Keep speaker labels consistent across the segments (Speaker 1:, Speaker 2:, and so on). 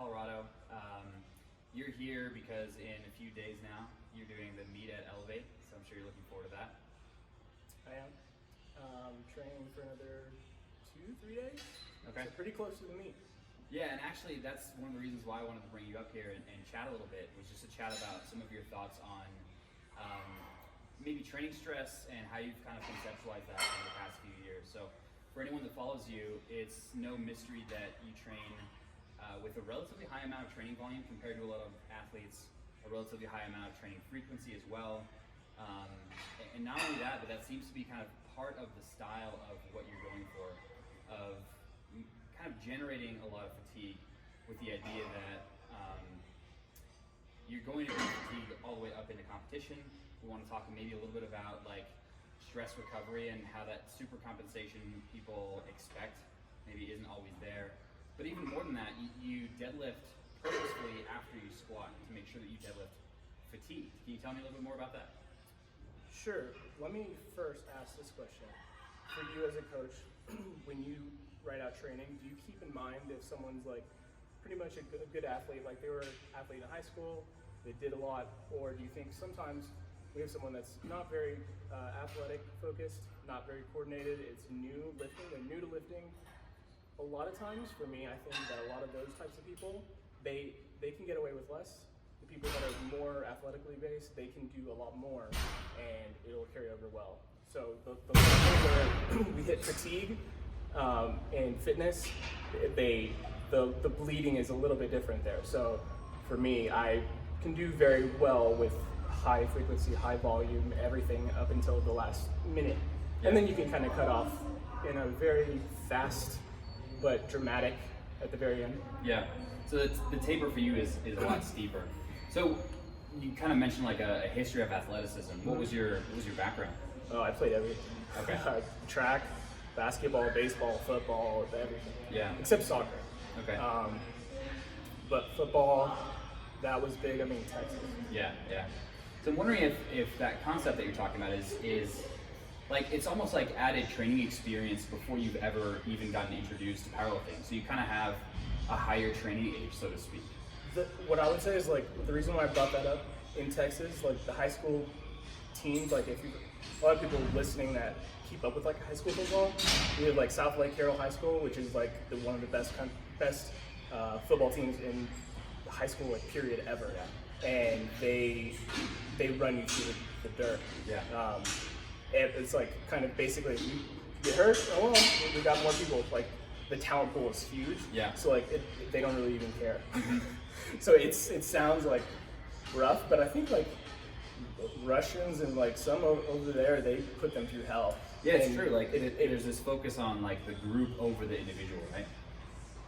Speaker 1: Colorado. You're here because in a few days now, you're doing the meet at Elevate, so I'm sure you're looking forward to that.
Speaker 2: I am. Training for another 2-3 days.
Speaker 1: Okay.
Speaker 2: So pretty close to the meet.
Speaker 1: Yeah, and actually that's one of the reasons why I wanted to bring you up here and chat a little bit, was just to chat about some of your thoughts on maybe training stress and how you've kind of conceptualized that over the past few years. So for anyone that follows you, it's no mystery that you train with a relatively high amount of training volume compared to a lot of athletes, a relatively high amount of training frequency as well. And not only that, but that seems to be kind of part of the style of what you're going for, of kind of generating a lot of fatigue with the idea that you're going to bring fatigue all the way up into competition. We want to talk maybe a little bit about like stress recovery and how that super compensation people expect maybe isn't always there. But even more than that, you deadlift purposefully after you squat to make sure that you deadlift fatigued. Can you tell me a little bit more about that?
Speaker 2: Sure. Let me first ask this question. For you as a coach, when you write out training, do you keep in mind if someone's like pretty much a good athlete, like they were an athlete in high school, they did a lot, or do you think sometimes we have someone that's not very athletic focused, not very coordinated, it's new lifting, they're new to lifting. A lot of times, for me, I think that a lot of those types of people, they can get away with less. The people that are more athletically based, they can do a lot more, and it'll carry over well. So the where we hit fatigue and fitness, the bleeding is a little bit different there. So for me, I can do very well with high frequency, high volume, everything up until the last minute. And then you can kind of cut off in a very fast but dramatic at the very end.
Speaker 1: Yeah, so the taper for you is a lot steeper. So you kind of mentioned like a history of athleticism. What was your background?
Speaker 2: Oh, I played everything.
Speaker 1: Okay.
Speaker 2: Track, basketball, baseball, football, everything.
Speaker 1: Yeah.
Speaker 2: Except soccer.
Speaker 1: Okay.
Speaker 2: But football, that was big. I mean, Texas.
Speaker 1: Yeah. So I'm wondering if that concept that you're talking about is like, it's almost like added training experience before you've ever even gotten introduced to powerlifting. So you kind of have a higher training age, so to speak.
Speaker 2: What I would say is like, the reason why I brought that up in Texas, like the high school teams, like a lot of people listening that keep up with like high school football, we have like South Lake Carroll High School, which is like one of the best football teams in high school like period ever.
Speaker 1: Yeah.
Speaker 2: And they run you through the dirt.
Speaker 1: Yeah.
Speaker 2: It's like kind of basically, you get hurt, oh well, we got more people. Like the talent pool is huge.
Speaker 1: Yeah.
Speaker 2: So like they don't really even care.
Speaker 1: Mm-hmm.
Speaker 2: So it sounds like rough, but I think like Russians and like some over there, they put them through hell.
Speaker 1: Yeah, it's true. Like there's this focus on like the group over the individual, right?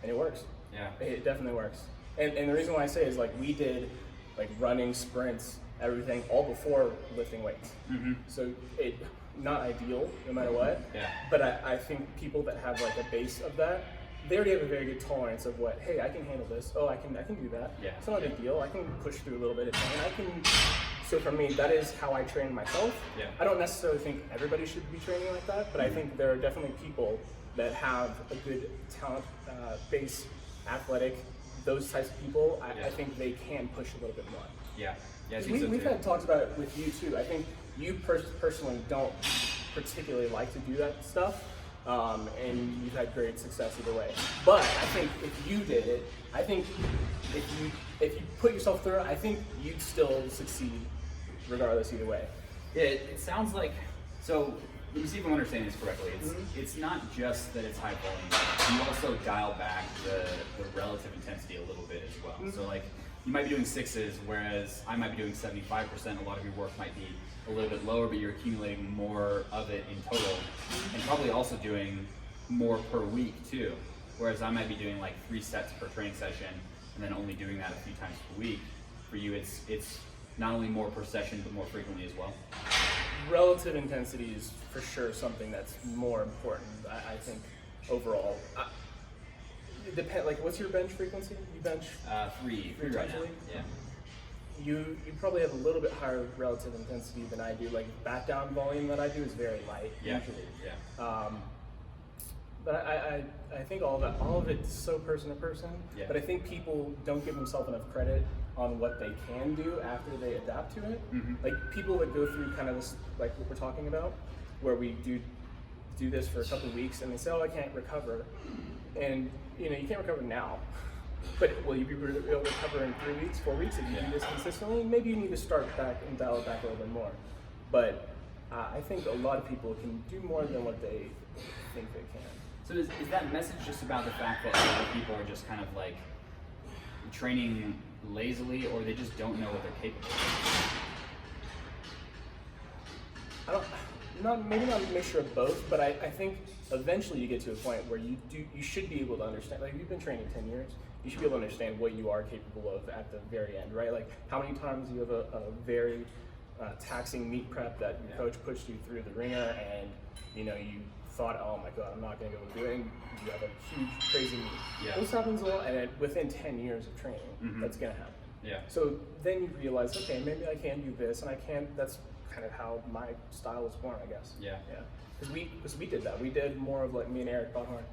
Speaker 2: And it works.
Speaker 1: Yeah.
Speaker 2: It definitely works. And the reason why I say is like we did like running, sprints, everything all before lifting weights.
Speaker 1: Mm-hmm.
Speaker 2: So it not ideal no matter what.
Speaker 1: Yeah.
Speaker 2: But I think people that have like a base of that, they already have a very good tolerance of what, hey, I can handle this. Oh, I can do that.
Speaker 1: Yeah.
Speaker 2: It's not a big deal. I can push through a little bit of pain. So for me, that is how I train myself.
Speaker 1: Yeah.
Speaker 2: I don't necessarily think everybody should be training like that, but I think there are definitely people that have a good talent base, athletic, those types of people. I think they can push a little bit more.
Speaker 1: Yeah. Yeah.
Speaker 2: We've had talks about it with you too. I think you personally don't particularly like to do that stuff, and you've had great success either way. But I think if you did it, I think if you put yourself through it, I think you'd still succeed regardless either way.
Speaker 1: Yeah, it sounds like, so let me see if I'm understanding this correctly. It's not just that it's high volume. You also dial back the relative intensity a little bit as well. Mm-hmm. So like you might be doing sixes, whereas I might be doing 75%. A lot of your work might be a little bit lower, but you're accumulating more of it in total, and probably also doing more per week too. Whereas I might be doing like 3 sets per training session, and then only doing that a few times per week. For you, it's not only more per session, but more frequently as well.
Speaker 2: Relative intensity is for sure something that's more important, I think, overall. Like, what's your bench frequency? You bench
Speaker 1: 3
Speaker 2: times
Speaker 1: right now.
Speaker 2: a week?
Speaker 1: Yeah.
Speaker 2: You probably have a little bit higher relative intensity than I do. Like back down volume that I do is very light usually.
Speaker 1: Yeah.
Speaker 2: But I think all of it's so person to person.
Speaker 1: Yeah.
Speaker 2: But I think people don't give themselves enough credit on what they can do after they adapt to it. Like people that go through kind of this, like what we're talking about, where we do this for a couple of weeks and they say, oh, I can't recover. And you can't recover now. But will you be able to recover in 3 weeks, 4 weeks if you do this consistently? Maybe you need to start back and dial it back a little bit more. But I think a lot of people can do more than what they think they can.
Speaker 1: So is that message just about the fact that a lot of people are just kind of like training lazily, or they just don't know what they're capable of?
Speaker 2: Maybe not a mixture of both, but I think eventually you get to a point where you should be able to understand. Like you've been training 10 years, you should be able to understand what you are capable of at the very end, right? Like how many times you have a very taxing meet prep that your coach pushed you through the ringer, and you thought, oh my god, I'm not going to be able to do it, and you have a huge crazy meet.
Speaker 1: Yeah.
Speaker 2: This happens a lot, and within 10 years of training, that's going to happen.
Speaker 1: Yeah.
Speaker 2: So then you realize, okay, maybe I can do this, and I can. That's kind of how my style was born, I guess.
Speaker 1: Yeah.
Speaker 2: Yeah. Because we did that. We did more of like me and Eric Bonhorn.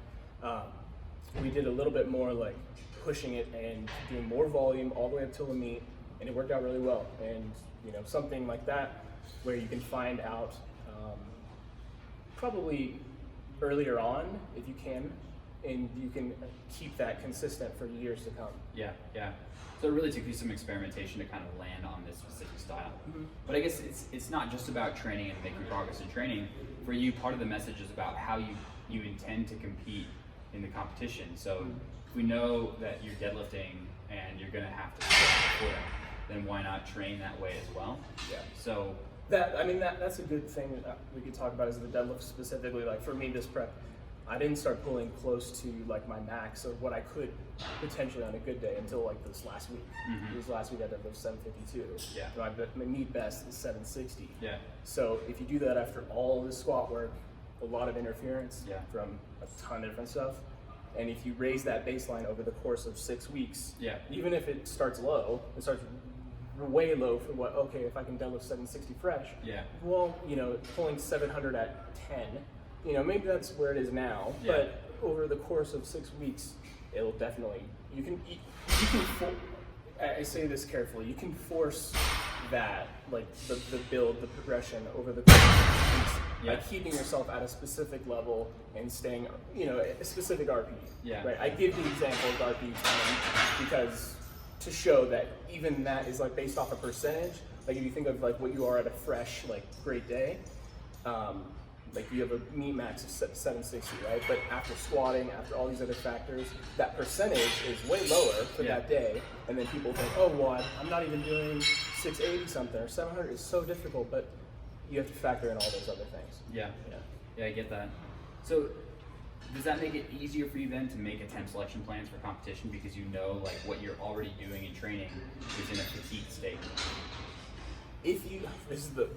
Speaker 2: We did a little bit more like pushing it and doing more volume all the way up till the meet, and it worked out really well. And something like that, where you can find out probably earlier on if you can, and you can keep that consistent for years to come.
Speaker 1: Yeah, yeah. So it really took you some experimentation to kind of land on this specific style. But I guess it's not just about training and making progress in training. For you, part of the message is about how you intend to compete in the competition. So if we know that you're deadlifting and you're going to have to squat before, then why not train that way as well? Yeah. So
Speaker 2: that's a good thing that we could talk about is the deadlift specifically. Like for me, this prep, I didn't start pulling close to like my max of what I could potentially on a good day until like this last week. This last week I deadlift 752.
Speaker 1: Yeah.
Speaker 2: My meet best is 760.
Speaker 1: Yeah.
Speaker 2: So if you do that after all this squat work, a lot of interference from a ton of different stuff, and if you raise that baseline over the course of 6 weeks, even if it starts low, it starts way low for what, okay, if I can deadlift 760 fresh, well, pulling 700 at 10, maybe that's where it is now, but over the course of 6 weeks, it'll definitely, you can I say this carefully, you can force that, like the build, the progression over the course of 6 weeks by keeping yourself at a specific level and staying, a specific RP. Right. I give the example of RP 10 because to show that even that is like based off a percentage. Like if you think of like what you are at a fresh, like great day, like you have a meet max of 760, right? But after squatting, after all these other factors, that percentage is way lower for that day. And then people think, oh, well, I'm not even doing 680 something or 700. It's so difficult, but you have to factor in all those other things.
Speaker 1: Yeah, I get that. So does that make it easier for you then to make attempt selection plans for competition because you know like what you're already doing in training is in a fatigued state? This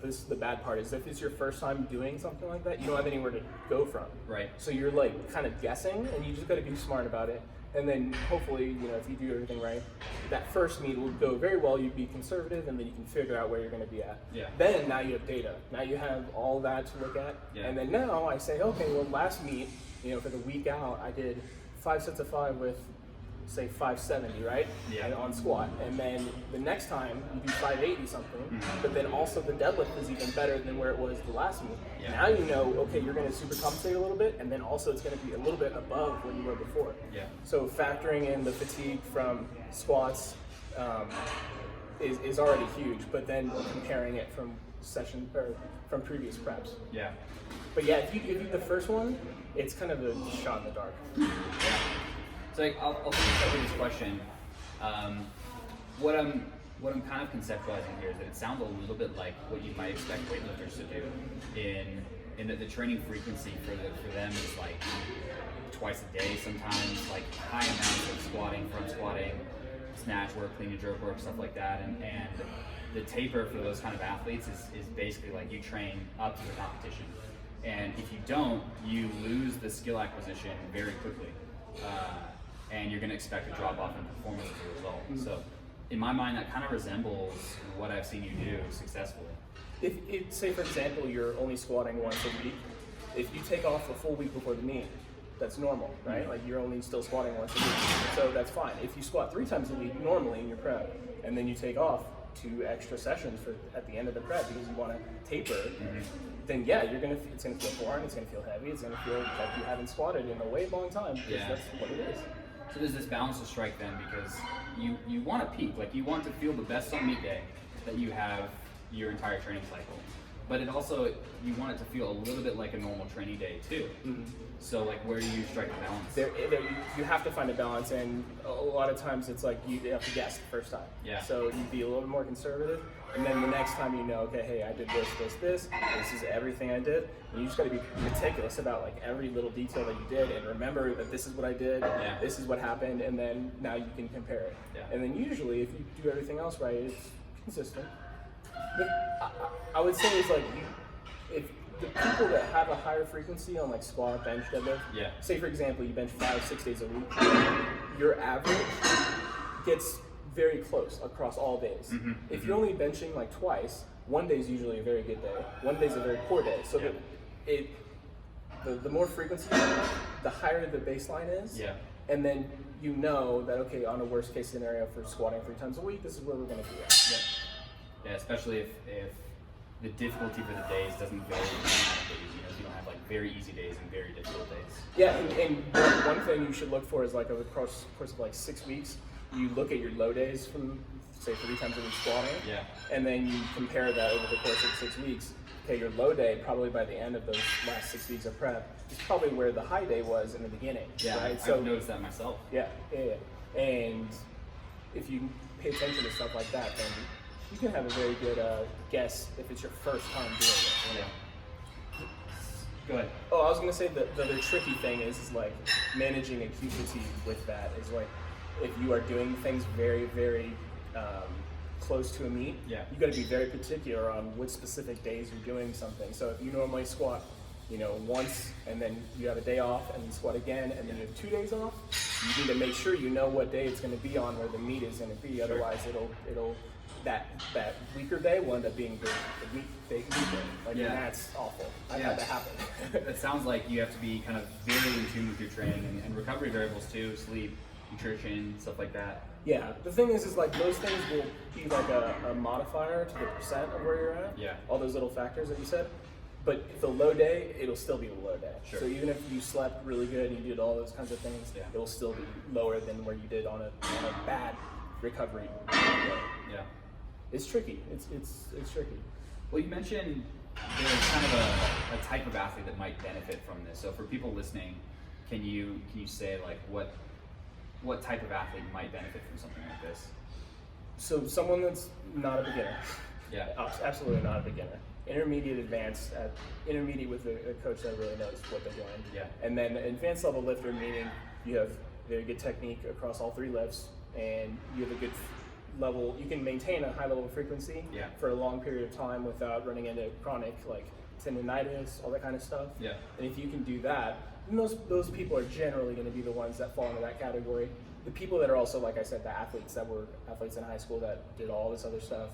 Speaker 1: is the bad part, is if it's your first time doing something like that, you don't have anywhere to go from. Right. So you're like kind of guessing, and you just got to be smart about it. And then hopefully, if you do everything right, that first meet will go very well. You'd be conservative, and then you can figure out where you're going to be at. Yeah. Then now you have data. Now you have all that to look at. Yeah. And then now I say, okay, well, last meet, for the week out, I did 5 sets of 5 with, say, 570, right? Yeah. And on squat. And then the next time you do 580 something, but then also the deadlift is even better than where it was the last meet. Yeah. Now you know, okay, you're going to super compensate a little bit, and then also it's going to be a little bit above where you were before. Yeah. So factoring in the fatigue from squats is already huge, but then comparing it from from previous preps. Yeah. But yeah, if you do the first one, it's kind of a shot in the dark. Yeah. So I'll finish up with this question. What I'm kind of conceptualizing here is that it sounds a little bit like what you might expect weightlifters to do in that the training frequency for them is like twice a day sometimes, like high amounts of squatting, front squatting, snatch work, clean and jerk work, stuff like that, and the taper for those kind of athletes is basically like you train up to the competition, and if you don't, you lose the skill acquisition very quickly. And you're going to expect a drop off in performance as a result. So, in my mind, that kind of resembles what I've seen you do successfully. If say, for example, you're only squatting once a week, if you take off a full week before the meet,
Speaker 2: that's normal, right? Like you're only still squatting once a week, so that's fine. If you squat 3 times a week normally in your prep, and then you take off 2 extra sessions for at the end of the prep because you want to taper, then yeah, it's gonna feel foreign, it's gonna feel heavy, it's gonna feel like you haven't squatted in a way long time because that's what it is.
Speaker 1: So there's this balance to strike then, because you want to peak, like you want to feel the best on meet day that you have your entire training cycle. But it also, you want it to feel a little bit like a normal training day too. So like, where do you strike the balance?
Speaker 2: You have to find a balance, and a lot of times it's like you have to guess the first time.
Speaker 1: Yeah.
Speaker 2: So you'd be a little bit more conservative, and then the next time you know, okay, hey, I did this is everything I did. And you just got to be meticulous about like every little detail that you did, and remember that this is what I did, this is what happened, and then now you can compare it. And then usually, if you do everything else right, it's consistent. But I would say it's like, if the people that have a higher frequency on like squat, bench, deadlift, say for example you bench 5-6 days a week, your average gets very close across all days. If you're only benching like twice, one day is usually a very good day, one day is a very poor day. So the more frequency you have, the higher the baseline is. And then you know that, okay, on a worst case scenario for squatting 3 times a week, this is where we're going to be at.
Speaker 1: Yeah, especially if the difficulty for the days doesn't vary from days. You know, so you don't have like very easy days and very difficult days.
Speaker 2: Yeah, and one thing you should look for is like over the course of like 6 weeks, you look at your low days from say 3 times a week squatting, and then you compare that over the course of 6 weeks. Okay, your low day probably by the end of those last 6 weeks of prep is probably where the high day was in the beginning. Right?
Speaker 1: I've noticed that myself.
Speaker 2: And if you pay attention to stuff like that, then you can have a very good guess if it's your first time doing it.
Speaker 1: Go ahead.
Speaker 2: Oh, I was gonna say the other tricky thing is like managing acute fatigue with that is like, if you are doing things very, very close to a meet, you got to be very particular on which specific days you're doing something. So if you normally squat, once, and then you have a day off, and then squat again, and then you have 2 days off, you need to make sure you know what day it's going to be on, where the meet is going to be. Otherwise, it'll that weaker day will end up being the big week day. And that's awful. I've had that happen.
Speaker 1: It sounds like you have to be kind of very in tune with your training and recovery variables too, sleep, nutrition, stuff like that.
Speaker 2: Yeah, the thing is like those things will be like a modifier to the percent of where you're at. All those little factors that you said. But the low day, it'll still be the low day. So even if you slept really good and you did all those kinds of things, it will still be lower than where you did on a bad recovery day. It's tricky. It's tricky.
Speaker 1: Well, you mentioned there's kind of a type of athlete that might benefit from this. So for people listening, can you say like what type of athlete might benefit from something like this?
Speaker 2: So someone that's not a beginner. Absolutely not a beginner. Intermediate, advanced, intermediate with a coach that really knows what they're doing. And then advanced level lifter, meaning you have very good technique across all 3 lifts, and you have a good level, you can maintain a high level of frequency for a long period of time without running into chronic like tendonitis, all that kind of stuff. And if you can do that, then those people are generally going to be the ones that fall into that category. The people that are also, like I said, the athletes that were athletes in high school that did all this other stuff.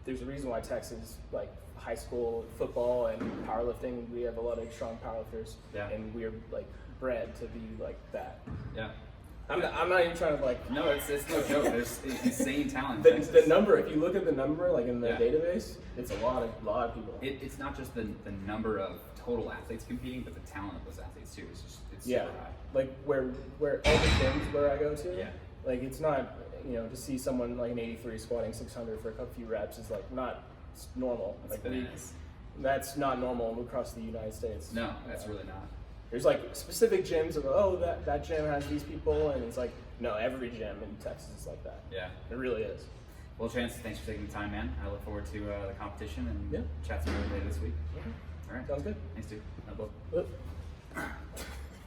Speaker 2: There's a reason why Texas, like high school football and powerlifting, we have a lot of strong powerlifters, and we're like bred to be like that. I'm not even trying to like.
Speaker 1: No, it's no joke. There's insane talent.
Speaker 2: The number, if you look at the number, like in the database, it's a lot of people.
Speaker 1: It's not just the number of total athletes competing, but the talent of those athletes too. It's super high.
Speaker 2: Like where all the gyms where I go to, like it's not, to see someone like an 83 squatting 600 for a few reps is like not normal. That's not normal across the United States.
Speaker 1: No, that's really not.
Speaker 2: There's like specific gyms of, that gym has these people, and it's like, no, every gym in Texas is like that. It really is.
Speaker 1: Well, Chance, thanks for taking the time, man. I look forward to the competition and chat to you later this week.
Speaker 2: All
Speaker 1: All right.
Speaker 2: Sounds good.
Speaker 1: Thanks, dude. No,